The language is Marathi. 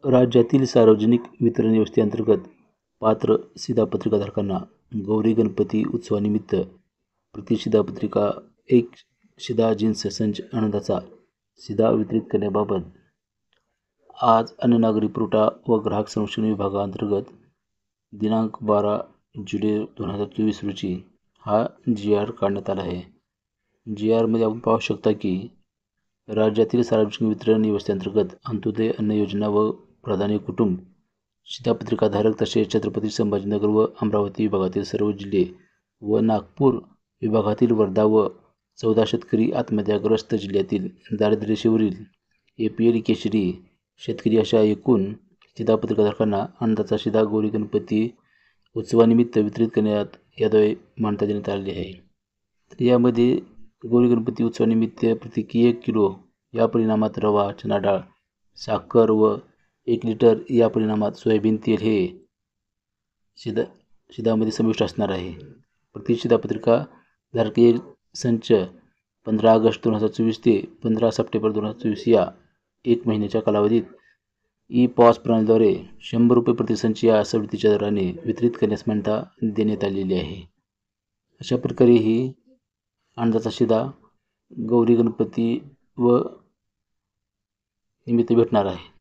राज्यातील सार्वजनिक वितरण व्यवस्थेअंतर्गत पात्र शिधापत्रिकाधारकांना गौरी गणपती उत्सवानिमित्त प्रति शिधापत्रिका एक शिधा जीन्स संच आनंदाचा शिधा वितरित करण्याबाबत आज अन्न नागरी पुरवठा व ग्राहक संरक्षण विभागाअंतर्गत दिनांक 12 जुलै 2024 रोजी हा GR काढण्यात आला आहे। GR मध्ये आपण पाहू शकता की राज्यातील सार्वजनिक वितरण व्यवस्थेअंतर्गत अंत्योदय अन्न योजना व प्राधान्य कुटुंब शिधापत्रिकाधारक तसेच छत्रपती संभाजीनगर व अमरावती विभागातील सर्व जिल्हे व नागपूर विभागातील वर्धा व 14 शेतकरी आत्महत्याग्रस्त जिल्ह्यातील दारिद्र्यरेषेवरील APL केशरी शेतकरी अशा एकूण शिधापत्रिकाधारकांना आनंदाचा शिधा गौरी गणपती उत्सवानिमित्त वितरित करण्यात याद्वारे मान्यता देण्यात आलेली आहे। तर यामध्ये गौरी गणपती उत्सवानिमित्त प्रत्येकी 1 किलो या परिणामात रवा, चणा डाळ, साखर व 1 लिटर या परिणामात सोयाबीन तेल हे शिधामध्ये समाविष्ट असणार आहे। प्रति शिधापत्रिका धारक एक संच 15 ऑगस्ट 2024 ते 15 सप्टेंबर 2024 या 1 महिन्याच्या कालावधीत ई-पॉस प्रणालीद्वारे 100 रुपये प्रति संच या सवलतीच्या दराने वितरित करण्यास मान्यता देण्यात आलेली आहे। अशा प्रकारे ही आनंदाचा शिधा गौरी गणपती व निमित्त भेटणार आहे।